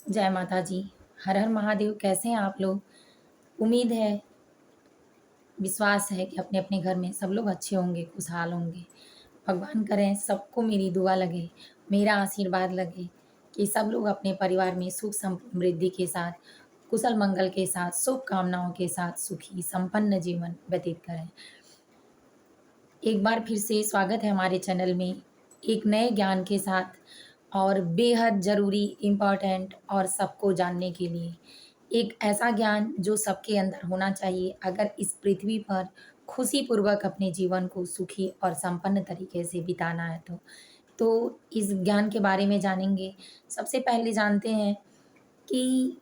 जय माता जी। हर हर महादेव। कैसे हैं आप लोग? उम्मीद है, विश्वास है कि अपने अपने घर में सब लोग अच्छे होंगे, खुशहाल होंगे। भगवान करें सबको मेरी दुआ लगे, मेरा आशीर्वाद लगे कि सब लोग अपने परिवार में सुख समृद्धि के साथ, कुशल मंगल के साथ, शुभकामनाओं के साथ सुखी संपन्न जीवन व्यतीत करें। एक बार फिर से स्वागत है हमारे चैनल में एक नए ज्ञान के साथ और बेहद ज़रूरी, इम्पोर्टेंट और सबको जानने के लिए एक ऐसा ज्ञान जो सबके अंदर होना चाहिए अगर इस पृथ्वी पर खुशीपूर्वक अपने जीवन को सुखी और संपन्न तरीके से बिताना है तो इस ज्ञान के बारे में जानेंगे। सबसे पहले जानते हैं कि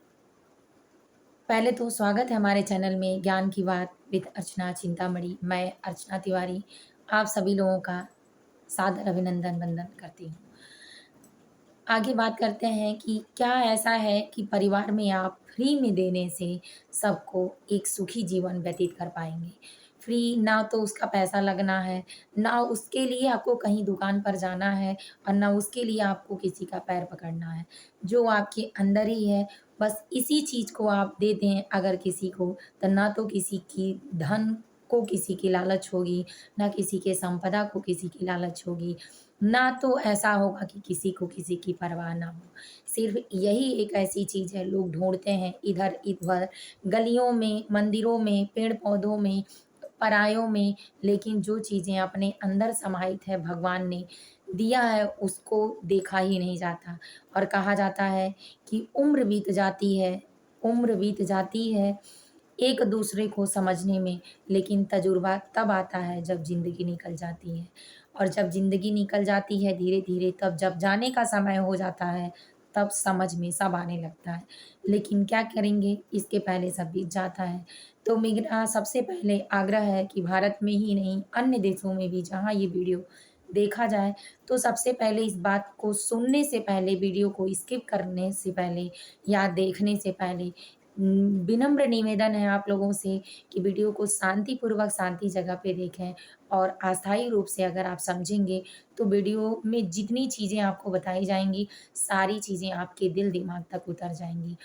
पहले तो स्वागत है हमारे चैनल में ज्ञान की बात विद अर्चना चिंतामणि। मैं अर्चना तिवारी आप सभी लोगों का सादर अभिनंदन वंदन करती हूँ। आगे बात करते हैं कि क्या ऐसा है कि परिवार में आप फ्री में देने से सबको एक सुखी जीवन व्यतीत कर पाएँगे। फ्री ना तो उसका पैसा लगना है, ना उसके लिए आपको कहीं दुकान पर जाना है और ना उसके लिए आपको किसी का पैर पकड़ना है। जो आपके अंदर ही है, बस इसी चीज़ को आप दे दें अगर किसी को, तो ना तो किसी की धन को किसी की लालच होगी, ना किसी के संपदा को किसी की लालच होगी। ना तो ऐसा होगा कि किसी को किसी की परवाह ना हो। सिर्फ़ यही एक ऐसी चीज़ है लोग ढूँढते हैं इधर-इधर गलियों में, मंदिरों में, पेड़-पौधों में, परायों में, लेकिन जो चीज़ें अपने अंदर समाहित है भगवान ने दिया है उसको देखा ही नहीं जाता। और कहा जाता है कि उम्र बीत जाती है एक-दूसरे को समझने में, लेकिन तजुर्बा तब आता है जब ज़िंदगी निकल जाती है। और जब ज़िंदगी निकल जाती है धीरे-धीरे तब जब जाने का समय हो जाता है, तब समझ में सब आने लगता है। लेकिन क्या करेंगे, इसके पहले सब बीत जाता है। तो मेरा सबसे पहले आग्रह है कि भारत में ही नहीं, अन्य देशों में भी जहाँ ये वीडियो देखा जाए, तो सबसे पहले इस बात को सुनने से पहले, वीडियो को स्किप करने से पहले या देखने से पहले विनम्र निवेदन है आप लोगों से कि वीडियो को शांतिपूर्वक शांति जगह पे देखें और अस्थायी रूप से अगर आप समझेंगे, तो वीडियो में जितनी चीज़ें आपको बताई जाएँगी, सारी चीज़ें आपके दिल-दिमाग तक उतर जाएँगी।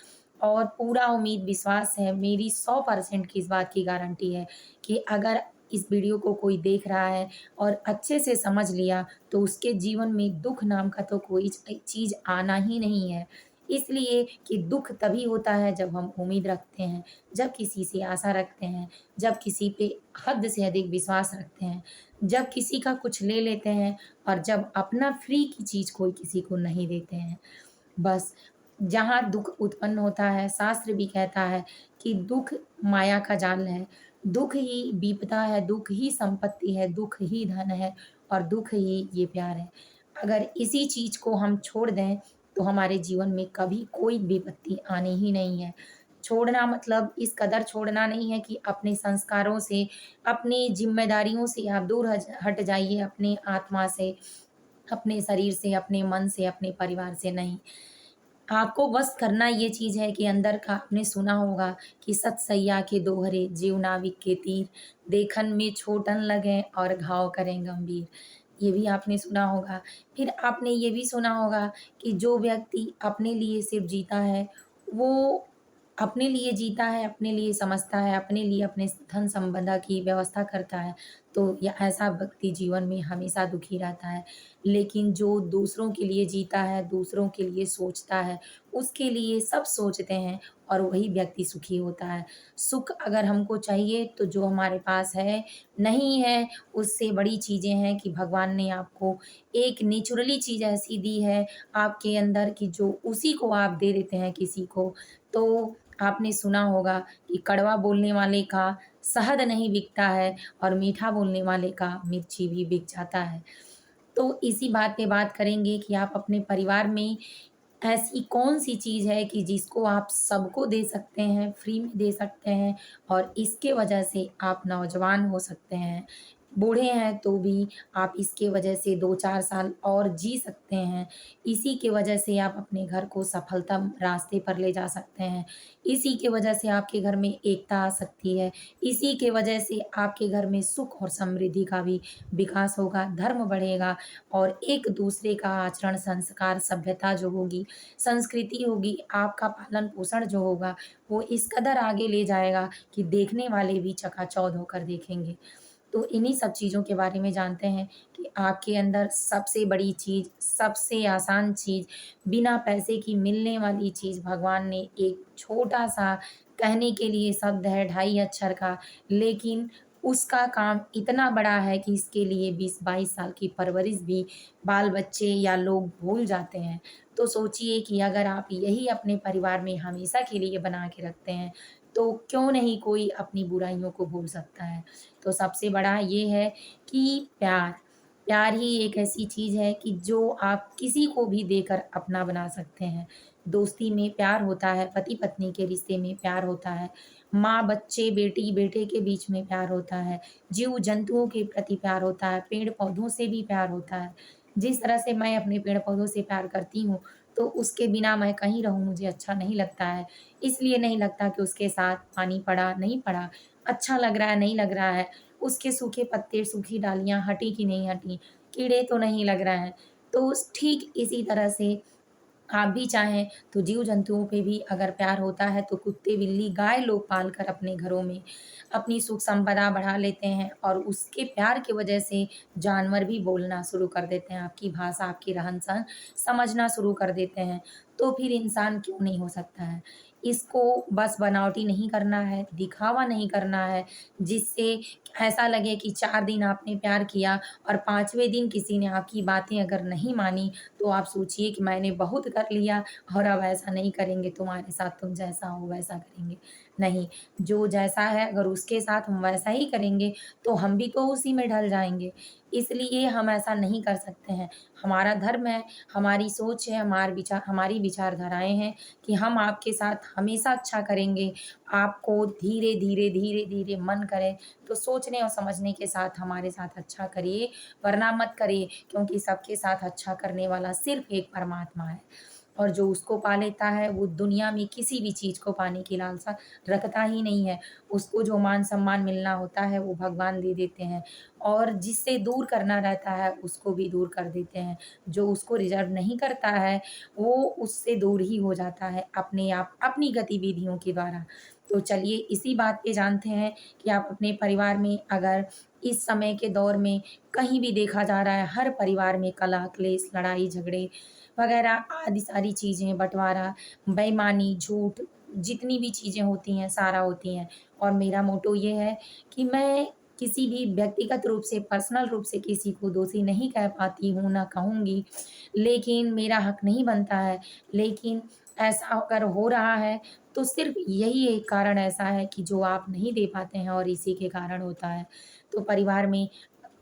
और पूरा उम्मीद विश्वास है, मेरी 100% की इस बात की गारंटी है कि अगर इस वीडियो को कोई देख रहा है और अच्छे से समझ लिया, तो उसके जीवन में दुःख नाम का तो कोई चीज़ आना ही नहीं है। इसलिए कि दुःख तभी होता है जब हम उम्मीद रखते हैं, जब किसी से आशा रखते हैं, जब किसी पे हद से अधिक विश्वास रखते हैं, जब किसी का कुछ ले लेते हैं और जब अपना फ्री की चीज़ कोई किसी को नहीं देते हैं। बस जहाँ दुःख उत्पन्न होता है, शास्त्र भी कहता है कि दुःख माया का जाल है, दुःख ही विपदा है, दुःख ही संपत्ति है, दुःख ही धन है और दुःख ही ये प्यार है। अगर इसी चीज़ को हम छोड़ दें, तो हमारे जीवन में कभी कोई विपत्ति आनी ही नहीं है। छोड़ना मतलब इस कदर छोड़ना नहीं है कि अपने संस्कारों से, अपनी ज़िम्मेदारियों से आप दूर हट जाइए, अपने आत्मा से, अपने शरीर से, अपने मन से, अपने परिवार से नहीं। आपको बस करना ये चीज़ है कि अंदर का आपने सुना होगा कि "सत सैया के दोहरे, जीव नाविक के तीर, देखन में छोटन लगें और घाव करें गंभीर।" ये भी आपने सुना होगा। फिर आपने ये भी सुना होगा कि जो व्यक्ति अपने लिए सिर्फ़ जीता है, वो अपने लिए जीता है, अपने लिए समझता है, अपने लिए अपने धन संपदा की व्यवस्था करता है, तो या ऐसा व्यक्ति जीवन में हमेशा दुखी रहता है। लेकिन जो दूसरों के लिए जीता है, दूसरों के लिए सोचता है, उसके लिए सब सोचते हैं और वही व्यक्ति सुखी होता है। सुख अगर हमको चाहिए तो जो हमारे पास है, नहीं है उससे बड़ी चीज़ें हैं कि भगवान ने आपको एक नेचुरली चीज़ ऐसी दी है आपके अंदर कि जो उसी को आप दे देते हैं किसी को, तो आपने सुना होगा कि कड़वा बोलने वाले का शहद नहीं बिकता है और मीठा बोलने वाले का मिर्ची भी बिक जाता है। तो इसी बात पे बात करेंगे कि आप अपने परिवार में ऐसी कौन-सी चीज़ है कि जिसको आप सबको दे सकते हैं, फ्री में दे सकते हैं और इसके वजह से आप नौजवान हो सकते हैं, बूढ़े हैं तो भी आप इसके वजह से 2-4 साल और जी सकते हैं। इसी की वजह से आप अपने घर को सफलता रास्ते पर ले जा सकते हैं। इसी की वजह से आपके घर में एकता आ सकती है। इसी के वजह से आपके घर में सुख और समृद्धि का भी विकास होगा, धर्म बढ़ेगा और एक-दूसरे का आचरण, संस्कार, सभ्यता जो होगी, संस्कृति होगी, आपका पालन-पोषण जो होगा, वो इस कदर आगे ले जाएगा कि देखने वाले भी चकाचौंध होकर देखेंगे। तो इन्हीं सब चीज़ों के बारे में जानते हैं कि आपके अंदर सबसे बड़ी चीज़, सबसे आसान चीज़, बिना पैसे की मिलने वाली चीज़ भगवान ने एक छोटा-सा कहने के लिए शब्द है 2.5 अक्षर का, लेकिन उसका काम इतना बड़ा है कि इसके लिए 20-22 साल की परवरिश भी बाल-बच्चे या लोग भूल जाते हैं। तो सोचिए कि अगर आप यही अपने परिवार में हमेशा के लिए बना के रखते हैं, तो क्यों नहीं कोई अपनी बुराइयों को भूल सकता है। तो सबसे बड़ा ये है कि प्यार, प्यार ही एक ऐसी चीज़ है कि जो आप किसी को भी देकर अपना बना सकते हैं। दोस्ती में प्यार होता है, पति-पत्नी के रिश्ते में प्यार होता है, माँ-बच्चे, बेटी-बेटे के बीच में प्यार होता है, जीव-जंतुओं के प्रति प्यार होता है, पेड़-पौधों से भी प्यार होता है। जिस तरह से मैं अपने पेड़-पौधों से प्यार करती हूँ, तो उसके बिना मैं कहीं रहूँ मुझे अच्छा नहीं लगता है। इसलिए नहीं लगता कि उसके साथ पानी पड़ा, नहीं पड़ा, अच्छा लग रहा है, नहीं लग रहा है, उसके सूखे पत्ते, सूखी डालियाँ हटी कि नहीं हटी, कीड़े तो नहीं लग रहे हैं। तो ठीक इसी तरह से आप भी चाहें तो जीव-जंतुओं पे भी अगर प्यार होता है तो कुत्ते, बिल्ली, गाय लोग पाल कर अपने घरों में अपनी सुख संपदा बढ़ा लेते हैं और उसके प्यार की वजह से जानवर भी बोलना शुरू कर देते हैं, आपकी भाषा, आपकी रहन-सहन समझना शुरू कर देते हैं। तो फिर इंसान क्यों नहीं हो सकता है? इसको बस बनावटी नहीं करना है, दिखावा नहीं करना है, जिससे ऐसा लगे कि 4 दिन आपने प्यार किया और 5वें दिन किसी ने आपकी बातें अगर नहीं मानी तो आप सोचिए कि मैंने बहुत कर लिया और अब ऐसा नहीं करेंगे तुम्हारे साथ, तुम जैसा हो वैसा करेंगे। नहीं, जो जैसा है अगर उसके साथ हम वैसा ही करेंगे, तो हम भी तो उसी में ढल जाएँगे। इसलिए हम ऐसा नहीं कर सकते हैं। हमारा धर्म है, हमारी सोच है, हमारी विचारधाराएँ हैं कि हम आपके साथ हमेशा अच्छा करेंगे। आपको धीरे-धीरे, धीरे-धीरे मन करे तो सोचने और समझने के साथ हमारे साथ अच्छा करिए, वरना मत करिए क्योंकि सबके साथ अच्छा करने वाला सिर्फ़ एक परमात्मा है और जो उसको पा लेता है वो दुनिया में किसी भी चीज़ को पाने की लालसा रखता ही नहीं है। उसको जो मान-सम्मान मिलना होता है वो भगवान दे देते हैं और जिससे दूर करना रहता है उसको भी दूर कर देते हैं। जो उसको रिज़र्व नहीं करता है वो उससे दूर ही हो जाता है अपने आप, अपनी गतिविधियों के द्वारा। तो चलिए इसी बात पे जानते हैं कि आप अपने परिवार में अगर इस समय के दौर में कहीं भी देखा जा रहा है, हर परिवार में कलह, क्लेश, लड़ाई, झगड़े वगैरह आदि सारी चीज़ें, बँटवारा, बेईमानी, झूठ, जितनी भी चीज़ें होती हैं, सारा होती हैं और मेरा मोटो ये है कि मैं किसी भी व्यक्तिगत रूप से, पर्सनल रूप से किसी को दोषी नहीं कह पाती हूँ, ना कहूँगी, लेकिन मेरा हक नहीं बनता है। लेकिन ऐसा अगर हो रहा है, तो सिर्फ़ यही एक कारण ऐसा है कि जो आप नहीं दे पाते हैं और इसी के कारण होता है। तो परिवार में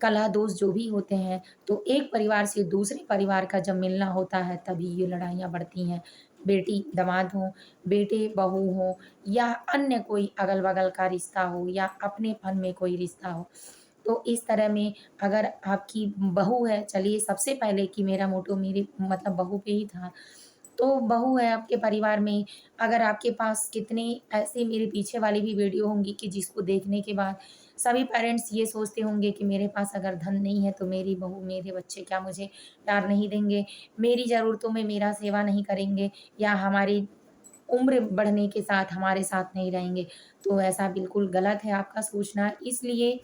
कलह दोष जो भी होते हैं, तो एक परिवार से दूसरे परिवार का जब मिलना होता है, तभी ये लड़ाइयाँ बढ़ती हैं। बेटी दामाद हों, बेटे बहू हों या अन्य कोई अगल-बगल का रिश्ता हो या अपनेपन में कोई रिश्ता हो। तो इस तरह में अगर आपकी बहू है चलिए सबसे पहले कि मेरा मोटो मेरी मतलब बहू पे ही था। तो बहू है आपके परिवार में, अगर आपके पास कितने ऐसे मेरे पीछे वाली भी वीडियो होंगी कि जिसको देखने के बाद सभी पेरेंट्स ये सोचते होंगे कि मेरे पास अगर धन नहीं है तो मेरी बहू, मेरे बच्चे क्या मुझे प्यार नहीं देंगे, मेरी ज़रूरतों में मेरा सेवा नहीं करेंगे या हमारी उम्र बढ़ने के साथ हमारे साथ नहीं रहेंगे। तो ऐसा बिल्कुल गलत है आपका सोचना इसलिए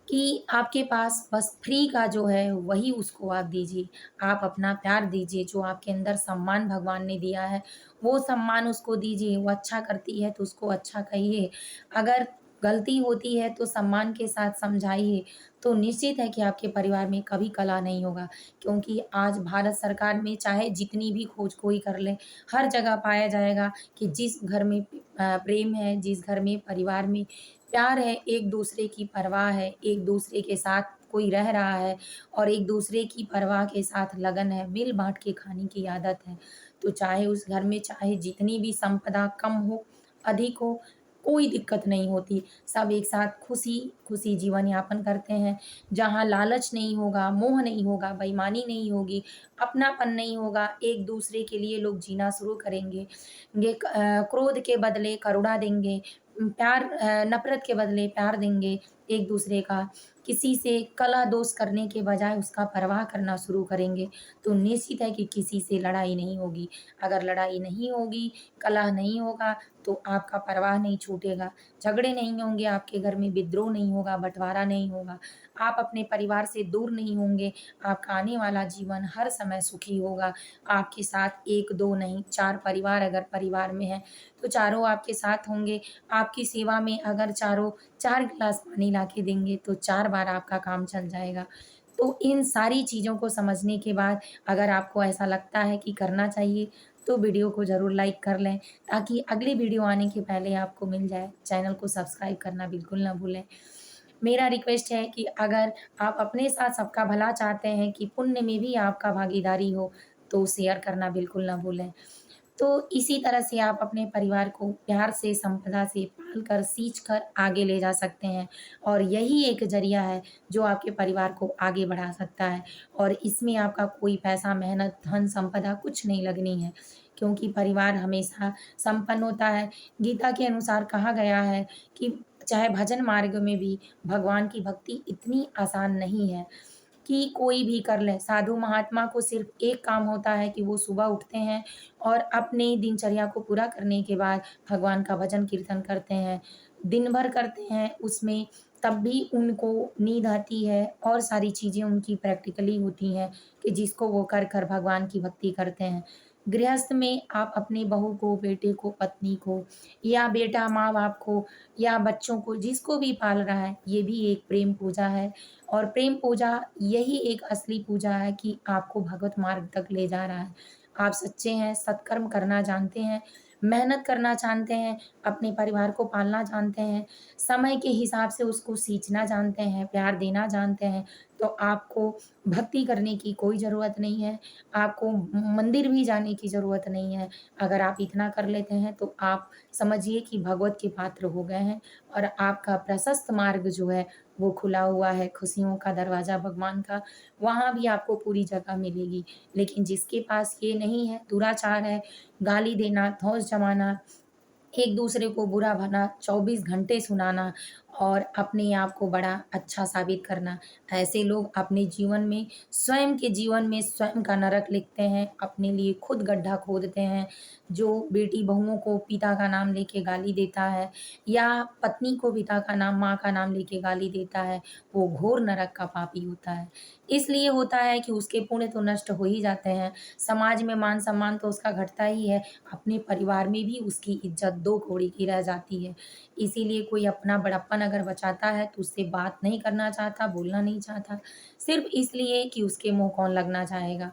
कि आपके पास बस फ्री का जो है वही उसको आप दीजिए। आप अपना प्यार दीजिए, जो आपके अंदर सम्मान भगवान ने दिया है, वो सम्मान उसको दीजिए। वो अच्छा करती है तो उसको अच्छा कहिए। अगर गलती होती है तो सम्मान के साथ समझाइए। तो निश्चित है कि आपके परिवार में कभी कलह नहीं होगा क्योंकि आज भारत सरकार में चाहे जितनी भी खोज कोई कर ले, हर जगह पाया जाएगा कि जिस घर में प्रेम है, जिस घर में परिवार में प्यार है, एक-दूसरे की परवाह है, एक-दूसरे के साथ कोई रह रहा है और एक-दूसरे की परवाह के साथ लगन है, मिल-बाँट के खाने की आदत है, तो चाहे उस घर में चाहे जितनी भी संपदा कम हो, अधिक हो, कोई दिक्कत नहीं होती। सब एक साथ खुशी-खुशी जीवन यापन करते हैं, जहाँ लालच नहीं होगा, मोह नहीं होगा, बेईमानी नहीं होगी, अपनापन नहीं होगा, एक-दूसरे के लिए लोग जीना शुरू करेंगे। क्रोध के बदले करुणा देंगे, नफ़रत के बदले प्यार देंगे एक-दूसरे का। किसी से कलह दोष करने के बजाय उसका परवाह करना शुरू करेंगे, तो निश्चित है कि किसी से लड़ाई नहीं होगी। अगर लड़ाई नहीं होगी, कलह नहीं होगा, तो आपका परवाह नहीं छूटेगा, झगड़े नहीं होंगे, आपके घर में विद्रोह नहीं होगा, बँटवारा नहीं होगा, आप अपने परिवार से दूर नहीं होंगे, आपका आने वाला जीवन हर समय सुखी होगा। आपके साथ 1-2 नहीं 4 परिवार अगर परिवार में हैं, तो चारों आपके साथ होंगे। आपकी सेवा में अगर चारों 4 गिलास पानी ला के देंगे, तो 4 बार आपका काम चल जाएगा। तो इन सारी चीज़ों को समझने के बाद अगर आपको ऐसा लगता है कि करना चाहिए, तो वीडियो को ज़रूर लाइक कर लें, ताकि अगली वीडियो आने के पहले आपको मिल जाए। चैनल को सब्सक्राइब करना बिल्कुल ना भूलें। मेरा रिक्वेस्ट है कि अगर आप अपने साथ सबका भला चाहते हैं कि पुण्य में भी आपका भागीदारी हो, तो शेयर करना बिल्कुल ना भूलें। तो इसी तरह से आप अपने परिवार को प्यार से, संपदा से पाल कर, सींच कर आगे ले जा सकते हैं और यही एक ज़रिया है, जो आपके परिवार को आगे बढ़ा सकता है और इसमें आपका कोई पैसा, मेहनत, धन, संपदा कुछ नहीं लगनी है, क्योंकि परिवार हमेशा संपन्न होता है। गीता के अनुसार कहा गया है कि चाहे भजन मार्ग में भी भगवान की भक्ति इतनी आसान नहीं है कि कोई भी कर ले। साधु महात्मा को सिर्फ़ एक काम होता है कि वो सुबह उठते हैं और अपनी दिनचर्या को पूरा करने के बाद भगवान का भजन कीर्तन करते हैं। दिन भर करते हैं उसमें तब भी उनको नींद आती है और सारी चीज़ें उनकी प्रैक्टिकली होती हैं कि जिसको वो कर भगवान की भक्ति करते हैं। गृहस्थ में आप अपनी बहू को, बेटे को, पत्नी को या बेटा माँ-बाप को या बच्चों को जिसको भी पाल रहा है, ये भी एक प्रेम पूजा है और प्रेम पूजा यही एक असली पूजा है कि आपको भगवत मार्ग तक ले जा रहा है। आप सच्चे हैं, सत्कर्म करना जानते हैं, मेहनत करना जानते हैं, अपने परिवार को पालना जानते हैं, समय के हिसाब से उसको सींचना जानते हैं, प्यार देना जानते हैं, तो आपको भक्ति करने की कोई ज़रूरत नहीं है, आपको मंदिर भी जाने की ज़रूरत नहीं है। अगर आप इतना कर लेते हैं, तो आप समझिए कि भगवत के पात्र हो गए हैं और आपका प्रशस्त मार्ग जो है, वो खुला हुआ है, खुशियों का दरवाज़ा भगवान का, वहाँ भी आपको पूरी जगह मिलेगी। लेकिन जिसके पास ये नहीं है, दुराचार है, गाली देना, धौंस जमाना, एक-दूसरे को बुरा-भला 24 घंटे सुनाना और अपने आप को बड़ा अच्छा साबित करना। ऐसे लोग अपने जीवन में स्वयं के जीवन में स्वयं का नरक लिखते हैं, अपने लिए खुद गड्ढा खोदते हैं। जो बेटी-बहुओं को पिता का नाम लेके गाली देता है या पत्नी को पिता का नाम, माँ का नाम लेके गाली देता है, वो घोर नरक का पापी होता है। इसलिए होता है कि उसके पुण्य तो नष्ट हो ही जाते हैं, समाज में मान-सम्मान तो उसका घटता ही है, अपने परिवार में भी उसकी इज़्ज़त दो कौड़ी की रह जाती है। इसीलिए कोई अपना बड़प्पन अगर बचाता है तो उससे बात नहीं करना चाहता, बोलना नहीं चाहता, सिर्फ़ इसलिए कि उसके मुँह कौन लगना चाहेगा।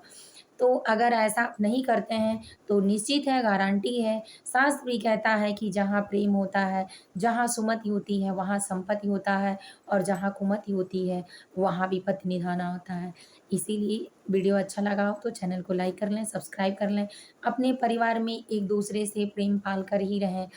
तो अगर ऐसा नहीं करते हैं तो निश्चित है, गारंटी है, शास्त्र भी कहता है कि जहाँ प्रेम होता है, जहाँ सुमति होती है, वहाँ संपत्ति होता है और जहाँ कुमति होती है, वहाँ विपत्ति निधाना होता है। इसीलिए वीडियो अच्छा लगा हो तो चैनल को लाइक कर लें, सब्सक्राइब कर लें। अपने परिवार में एक-दूसरे से प्रेम पाल कर ही रहें।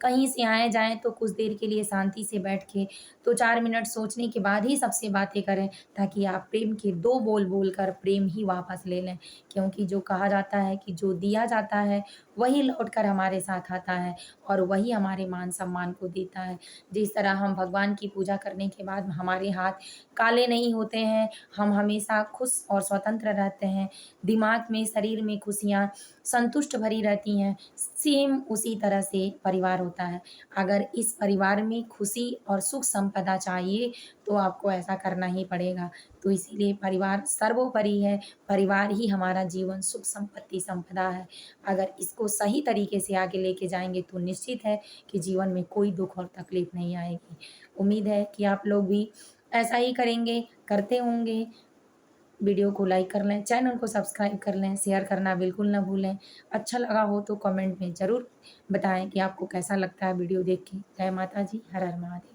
कहीं से आएँ-जाएँ तो कुछ देर के लिए शांति से बैठ के 2-4 मिनट सोचने के बाद ही सबसे बातें करें, ताकि आप प्रेम के 2 बोल बोलकर प्रेम ही वापस ले लें। क्योंकि जो कहा जाता है कि जो दिया जाता है, वही लौट कर हमारे साथ आता है और वही हमारे मान-सम्मान को देता है। जिस तरह हम भगवान की पूजा करने के बाद हमारे हाथ काले नहीं होते हैं, हम हमेशा खुश और स्वतंत्र रहते हैं, दिमाग में, शरीर में खुशियाँ संतुष्ट भरी रहती हैं, सेम उसी तरह से परिवार होता है। अगर इस परिवार में खुशी और सुख संपदा चाहिए, तो आपको ऐसा करना ही पड़ेगा। तो इसीलिए परिवार सर्वोपरि है, परिवार ही हमारा जीवन, सुख, संपत्ति, संपदा है। अगर इसको सही तरीके से आगे लेके जाएँगे तो निश्चित है कि जीवन में कोई दुःख और तकलीफ़ नहीं आएगी। उम्मीद है कि आप लोग भी ऐसा ही करेंगे, करते होंगे। वीडियो को लाइक कर लें, चैनल को सब्सक्राइब कर लें, शेयर करना बिल्कुल ना भूलें। अच्छा लगा हो तो कमेंट में ज़रूर बताएँ कि आपको कैसा लगता है वीडियो देख के। जय माता जी, हर हर महादेव।